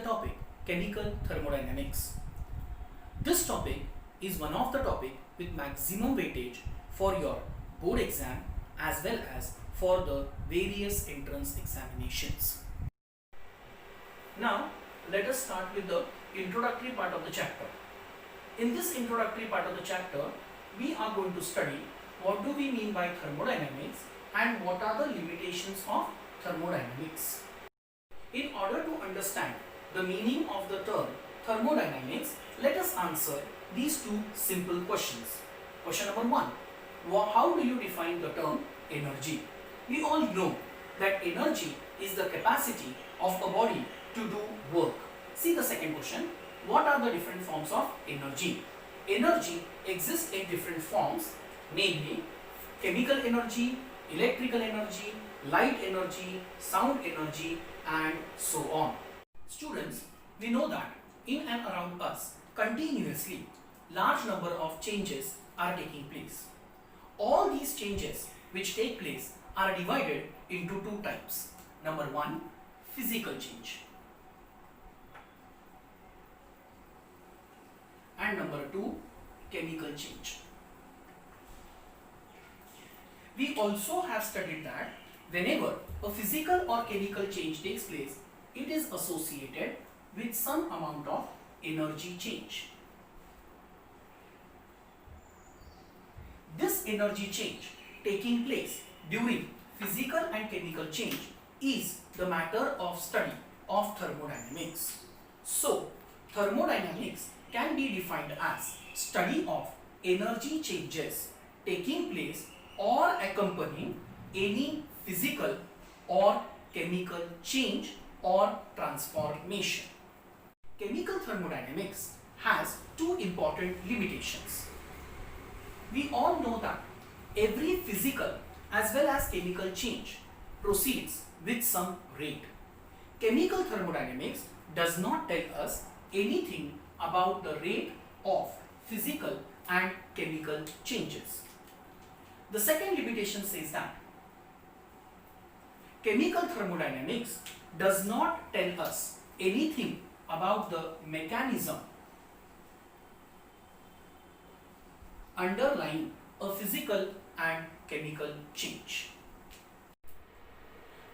topic chemical thermodynamics. This topic is one of the topic with maximum weightage for your board exam as well as for the various entrance examinations. Now let us start with the introductory part of the chapter. In this introductory part of the chapter, we are going to study what do we mean by thermodynamics and what are the limitations of thermodynamics. In order to understand the meaning of the term thermodynamics, let us answer these two simple questions. Question number one, how do you define the term energy? We all know that energy is the capacity of a body to do work. See the second question, what are the different forms of energy? Energy exists in different forms, namely chemical energy, electrical energy, light energy, sound energy, and so on. Students, we know that in and around us continuously large number of changes are taking place. All these changes which take place are divided into two types. Number one, physical change, and number two, chemical change. We also have studied that whenever a physical or chemical change takes place, it is associated with some amount of energy change. This energy change taking place during physical and chemical change is the matter of study of thermodynamics. So, thermodynamics can be defined as study of energy changes taking place or accompanying any physical or chemical change or transformation. Chemical thermodynamics has two important limitations. We all know that every physical as well as chemical change proceeds with some rate. Chemical thermodynamics does not tell us anything about the rate of physical and chemical changes. The second limitation says that chemical thermodynamics does not tell us anything about the mechanism underlying a physical and chemical change.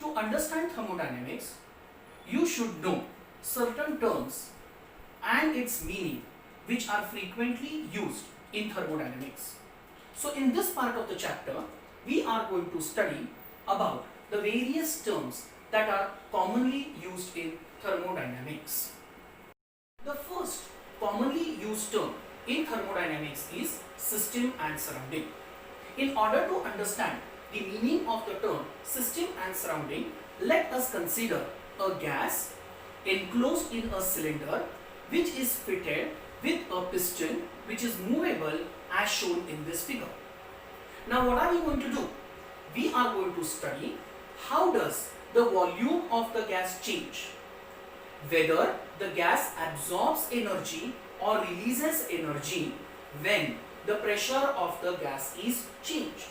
To understand thermodynamics, you should know certain terms and its meaning which are frequently used in thermodynamics. So in this part of the chapter, we are going to study about the various terms that are commonly used in thermodynamics. The first commonly used term in thermodynamics is system and surrounding. In order to understand the meaning of the term system and surrounding, let us consider a gas enclosed in a cylinder which is fitted with a piston which is movable as shown in this figure. Now what are we going to do? We are going to study how does the volume of the gas change, whether the gas absorbs energy or releases energy when the pressure of the gas is changed.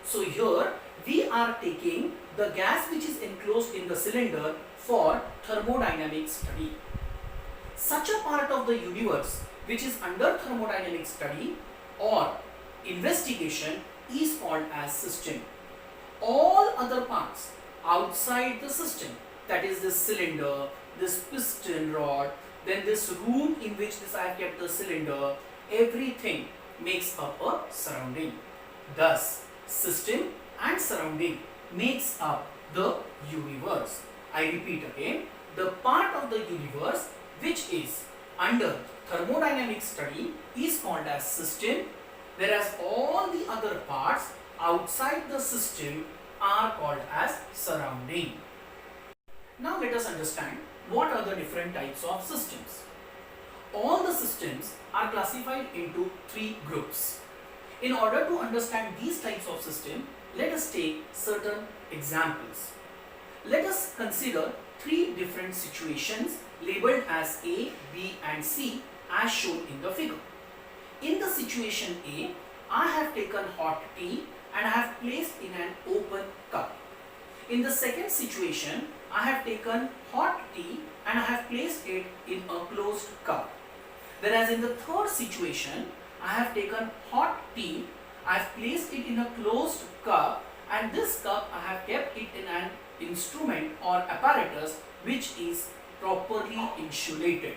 So here we are taking the gas which is enclosed in the cylinder for thermodynamic study. Such a part of the universe which is under thermodynamic study or investigation is called as system. All other parts outside the system, that is this cylinder, this piston rod, then this room in which I have kept the cylinder, everything makes up a surrounding. Thus, system and surrounding makes up the universe. I repeat again, the part of the universe which is under thermodynamic study is called as system, whereas all the other parts outside the system are called as surrounding. Now let us understand what are the different types of systems. All the systems are classified into three groups. In order to understand these types of system, let us take certain examples. Let us consider three different situations labeled as A, B and C as shown in the figure. In the situation A, I have taken hot tea and I have placed in an open cup. In the second situation, I have taken hot tea and I have placed it in a closed cup. Whereas in the third situation, I have taken hot tea, I have placed it in a closed cup, and this cup I have kept it in an instrument or apparatus which is properly insulated.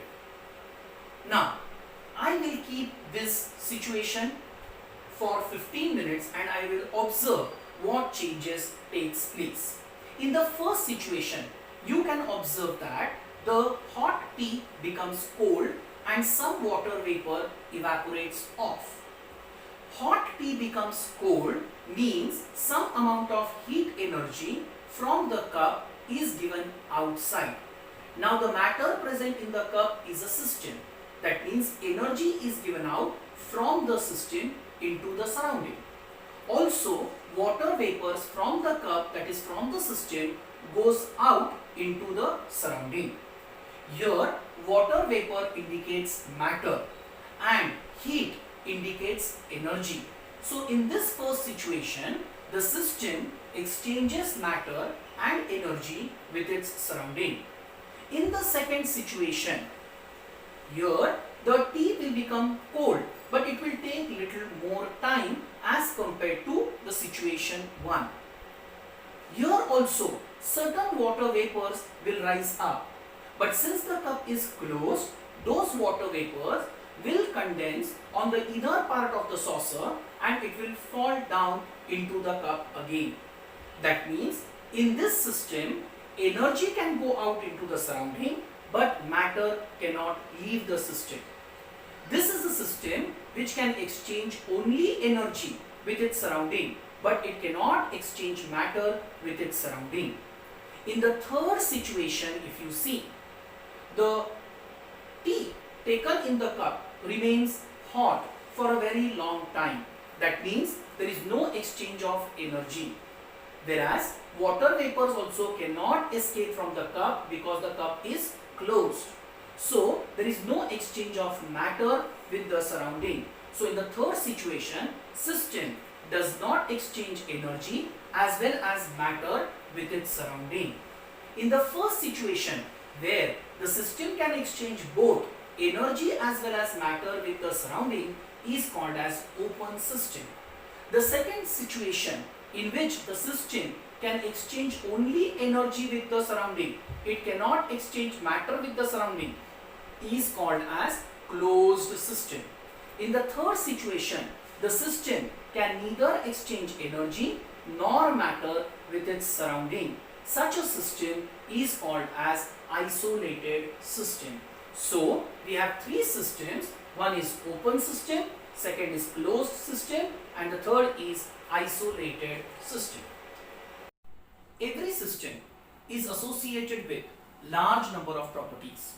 Now, I will keep this situation for 15 minutes and I will observe what changes takes place. In the first situation, you can observe that the hot tea becomes cold and some water vapor evaporates off. Hot tea becomes cold means some amount of heat energy from the cup is given outside. Now the matter present in the cup is a system. That means energy is given out from the system into the surrounding. Also, water vapors from the cup, that is from the system, goes out into the surrounding. Here, water vapor indicates matter and heat indicates energy. So, in this first situation, the system exchanges matter and energy with its surrounding. In the second situation, here the tea will become cold, but it will take little more time as compared to the situation 1. Here also certain water vapors will rise up, but since the cup is closed, those water vapors will condense on the inner part of the saucer and it will fall down into the cup again. That means in this system, energy can go out into the surrounding, but matter cannot leave the system. This is a system which can exchange only energy with its surrounding, but it cannot exchange matter with its surrounding. In the third situation, if you see, the tea taken in the cup remains hot for a very long time. That means there is no exchange of energy. Whereas water vapors also cannot escape from the cup because the cup is closed. So there is no exchange of matter with the surrounding. So in the third situation, system does not exchange energy as well as matter with its surrounding. In the first situation, where the system can exchange both energy as well as matter with the surrounding, is called as open system. The second situation, in which the system can exchange only energy with the surrounding, it cannot exchange matter with the surrounding, is called as closed system. In the third situation, the system can neither exchange energy nor matter with its surrounding. Such a system is called as isolated system. So we have three systems. One is open system, second is closed system, and the third is isolated system. Every system is associated with large number of properties.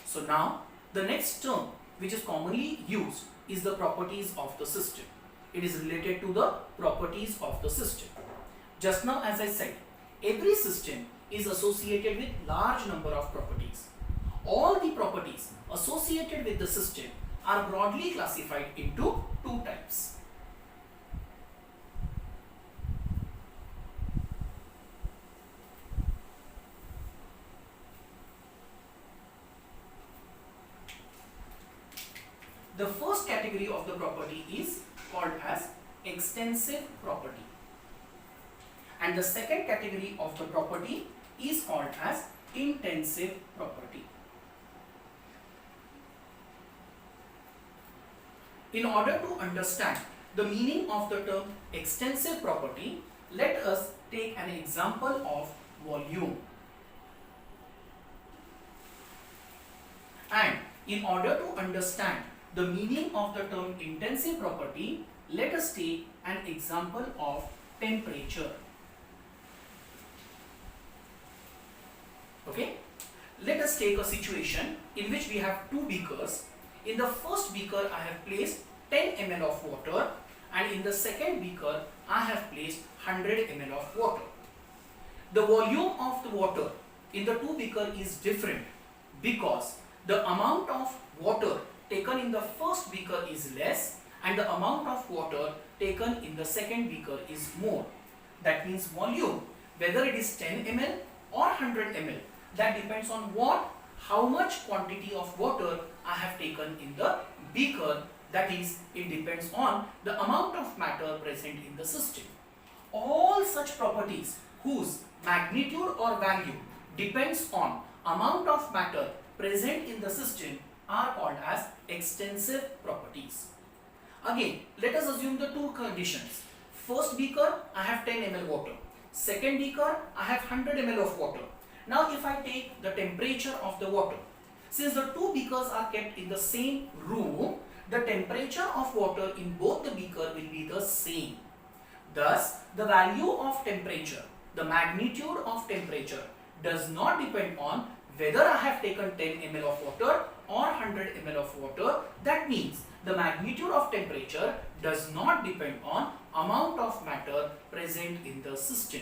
So now the next term which is commonly used is the properties of the system. It is related to the properties of the system. Just now, as I said, every system is associated with large number of properties. All the properties associated with the system are broadly classified into two types. The first category of the property is called as extensive property, and the second category of the property is called as intensive property. In order to understand the meaning of the term extensive property, let us take an example of volume. And in order to understand the meaning of the term intensive property, let us take an example of temperature. Okay, let us take a situation in which we have two beakers. In the first beaker I have placed 10 ml of water, and in the second beaker I have placed 100 ml of water. The volume of the water in the two beaker is different because the amount of water taken in the first beaker is less and the amount of water taken in the second beaker is more. That means volume, whether it is 10 ml or 100 ml, that depends on what? how much quantity of water I have taken in the beaker. That is, it depends on the amount of matter present in the system. All such properties whose magnitude or value depends on amount of matter present in the system are called as extensive properties. Again, let us assume the two conditions. First beaker, I have 10 ml water. Second beaker, I have 100 ml of water. Now if I take the temperature of the water, since the two beakers are kept in the same room, the temperature of water in both the beaker will be the same. Thus, the value of temperature, the magnitude of temperature does not depend on whether I have taken 10 ml of water or 100 ml of water. That means the magnitude of temperature does not depend on amount of matter present in the system.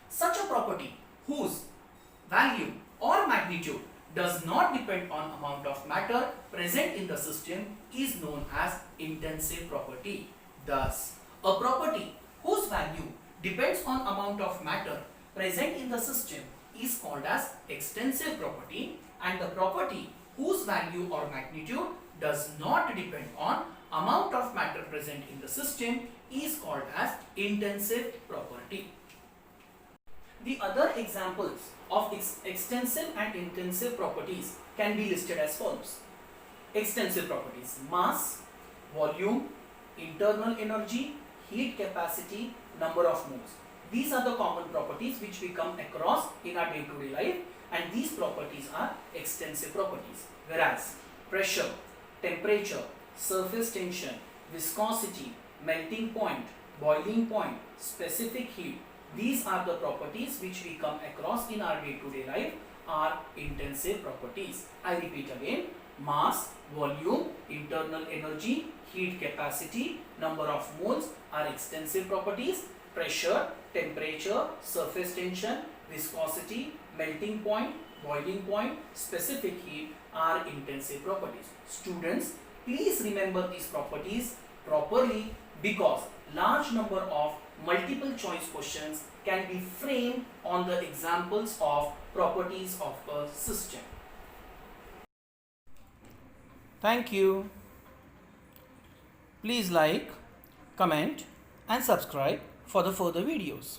Such a property whose value or magnitude does not depend on amount of matter present in the system is known as intensive property. Thus, a property whose value depends on amount of matter present in the system is called as extensive property, and the property whose value or magnitude does not depend on amount of matter present in the system is called as intensive property. The other examples of extensive and intensive properties can be listed as follows. Extensive properties: mass, volume, internal energy, heat capacity, number of moles. These are the common properties which we come across in our day-to-day life, and these properties are extensive properties. Whereas pressure, temperature, surface tension, viscosity, melting point, boiling point, specific heat, these are the properties which we come across in our day-to-day life are intensive properties. I repeat again: mass, volume, internal energy, heat capacity, number of moles are extensive properties. Pressure, temperature, surface tension, viscosity, melting point, boiling point, specific heat are intensive properties. Students, please remember these properties properly, because large number of multiple choice questions can be framed on the examples of properties of a system. Thank you. Please like, comment and subscribe for the further videos.